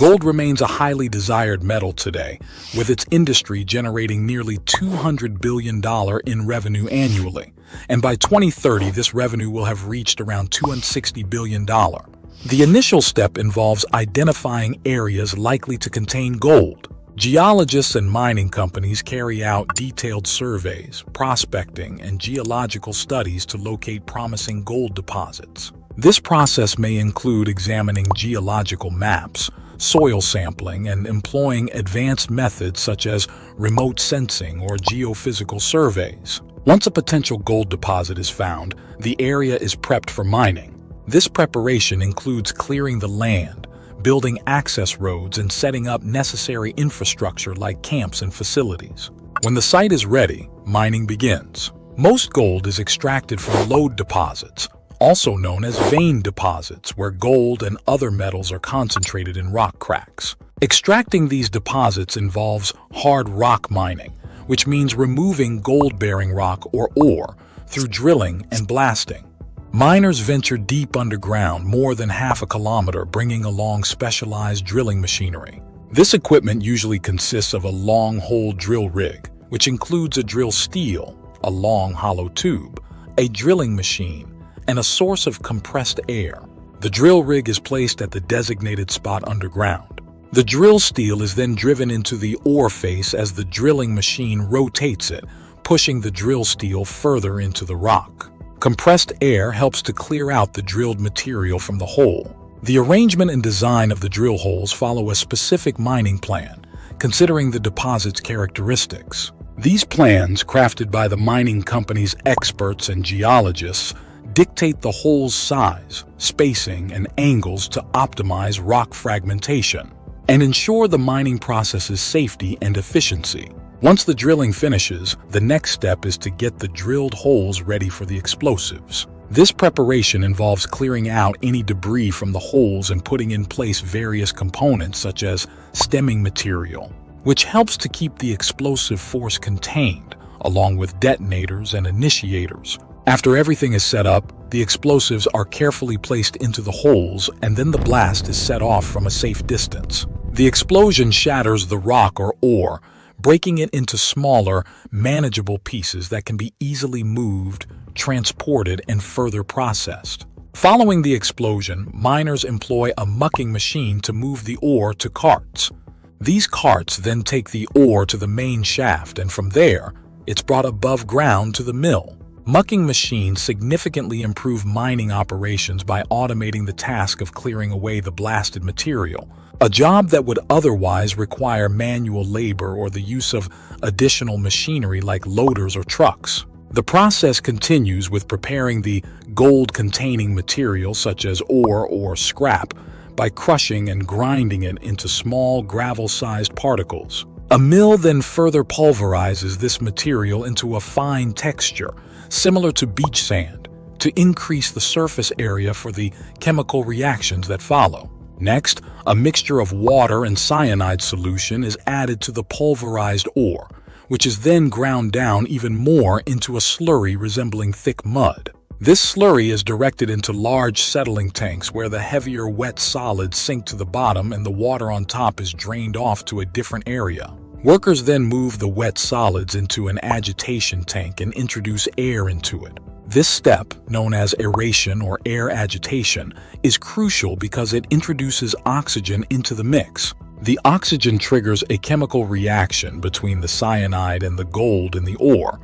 Gold remains a highly desired metal today, with its industry generating nearly $200 billion in revenue annually. And by 2030, this revenue will have reached around $260 billion. The initial step involves identifying areas likely to contain gold. Geologists and mining companies carry out detailed surveys, prospecting, and geological studies to locate promising gold deposits. This process may include examining geological maps, soil sampling, and employing advanced methods such as remote sensing or geophysical surveys. Once a potential gold deposit is found, the area is prepped for mining. This preparation includes clearing the land, building access roads, and setting up necessary infrastructure like camps and facilities. When the site is ready, mining begins. Most gold is extracted from lode deposits, also known as vein deposits, where gold and other metals are concentrated in rock cracks. Extracting these deposits involves hard rock mining, which means removing gold-bearing rock or ore through drilling and blasting. Miners venture deep underground, more than half a kilometer, bringing along specialized drilling machinery. This equipment usually consists of a long-hole drill rig, which includes a drill steel, a long hollow tube, a drilling machine, and a source of compressed air. The drill rig is placed at the designated spot underground. The drill steel is then driven into the ore face as the drilling machine rotates it, pushing the drill steel further into the rock. Compressed air helps to clear out the drilled material from the hole. The arrangement and design of the drill holes follow a specific mining plan, considering the deposit's characteristics. These plans, crafted by the mining company's experts and geologists, dictate the hole's size, spacing, and angles to optimize rock fragmentation and ensure the mining process's safety and efficiency. Once the drilling finishes, the next step is to get the drilled holes ready for the explosives. This preparation involves clearing out any debris from the holes and putting in place various components such as stemming material, which helps to keep the explosive force contained, along with detonators and initiators. After everything is set up, the explosives are carefully placed into the holes, and then the blast is set off from a safe distance. The explosion shatters the rock or ore, breaking it into smaller, manageable pieces that can be easily moved, transported, and further processed. Following the explosion, miners employ a mucking machine to move the ore to carts. These carts then take the ore to the main shaft, and from there, it's brought above ground to the mill. Mucking machines significantly improve mining operations by automating the task of clearing away the blasted material, a job that would otherwise require manual labor or the use of additional machinery like loaders or trucks. The process continues with preparing the gold-containing material such as ore or scrap by crushing and grinding it into small gravel-sized particles. A mill then further pulverizes this material into a fine texture, similar to beach sand, to increase the surface area for the chemical reactions that follow. Next, a mixture of water and cyanide solution is added to the pulverized ore, which is then ground down even more into a slurry resembling thick mud. This slurry is directed into large settling tanks where the heavier wet solids sink to the bottom and the water on top is drained off to a different area. Workers then move the wet solids into an agitation tank and introduce air into it. This step, known as aeration or air agitation, is crucial because it introduces oxygen into the mix. The oxygen triggers a chemical reaction between the cyanide and the gold in the ore,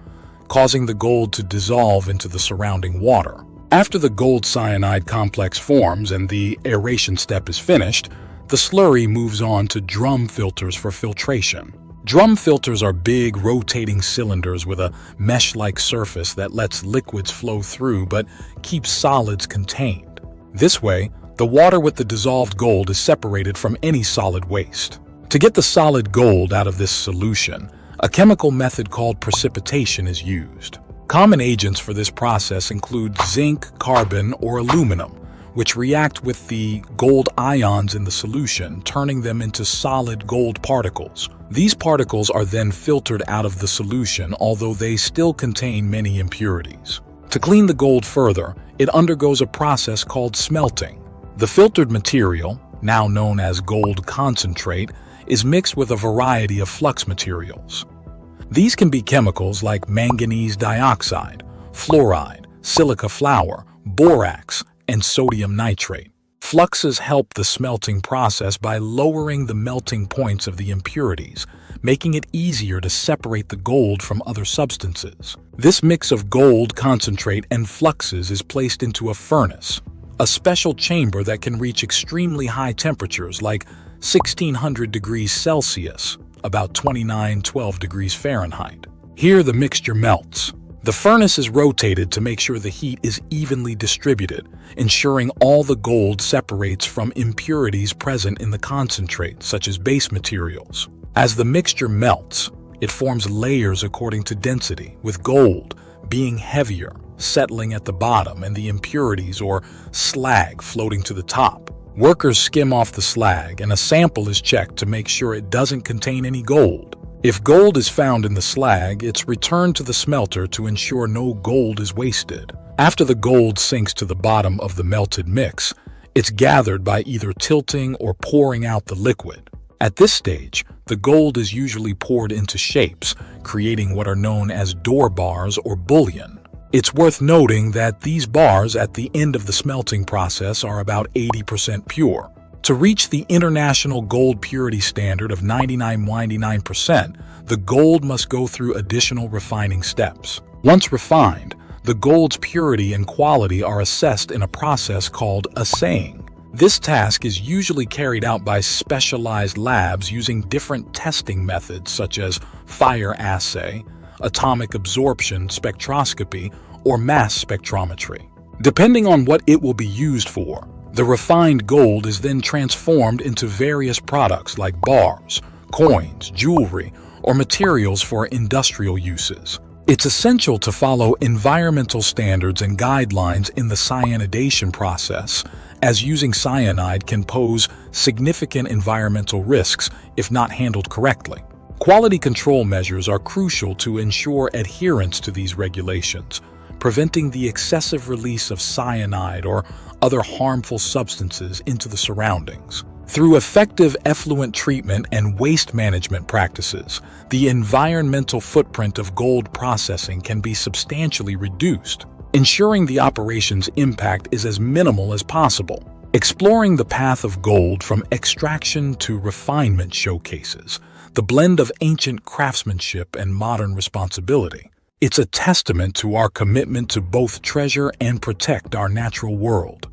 causing the gold to dissolve into the surrounding water. After the gold-cyanide complex forms and the aeration step is finished, the slurry moves on to drum filters for filtration. Drum filters are big, rotating cylinders with a mesh-like surface that lets liquids flow through but keeps solids contained. This way, the water with the dissolved gold is separated from any solid waste. To get the solid gold out of this solution, a chemical method called precipitation is used. Common agents for this process include zinc, carbon, or aluminum, which react with the gold ions in the solution, turning them into solid gold particles. These particles are then filtered out of the solution, although they still contain many impurities. To clean the gold further, it undergoes a process called smelting. The filtered material, now known as gold concentrate, is mixed with a variety of flux materials. These can be chemicals like manganese dioxide, fluoride, silica flour, borax, and sodium nitrate. Fluxes help the smelting process by lowering the melting points of the impurities, making it easier to separate the gold from other substances. This mix of gold concentrate and fluxes is placed into a furnace, a special chamber that can reach extremely high temperatures like 1600 degrees Celsius, about 12 degrees Fahrenheit. Here the mixture melts. The furnace is rotated to make sure the heat is evenly distributed, ensuring all the gold separates from impurities present in the concentrate, such as base materials. As the mixture melts, it forms layers according to density, with gold being heavier, settling at the bottom, and the impurities or slag floating to the top. Workers skim off the slag, and a sample is checked to make sure it doesn't contain any gold. If gold is found in the slag, it's returned to the smelter to ensure no gold is wasted. After the gold sinks to the bottom of the melted mix, it's gathered by either tilting or pouring out the liquid. At this stage, the gold is usually poured into shapes, creating what are known as door bars or bullion. It's worth noting that these bars at the end of the smelting process are about 80% pure. To reach the international gold purity standard of 99.99%, the gold must go through additional refining steps. Once refined, the gold's purity and quality are assessed in a process called assaying. This task is usually carried out by specialized labs using different testing methods such as fire assay, atomic absorption spectroscopy, or mass spectrometry. Depending on what it will be used for, the refined gold is then transformed into various products like bars, coins, jewelry, or materials for industrial uses. It's essential to follow environmental standards and guidelines in the cyanidation process, as using cyanide can pose significant environmental risks if not handled correctly. Quality control measures are crucial to ensure adherence to these regulations, preventing the excessive release of cyanide or other harmful substances into the surroundings. Through effective effluent treatment and waste management practices, the environmental footprint of gold processing can be substantially reduced, ensuring the operation's impact is as minimal as possible. Exploring the path of gold from extraction to refinement showcases the blend of ancient craftsmanship and modern responsibility. It's a testament to our commitment to both treasure and protect our natural world.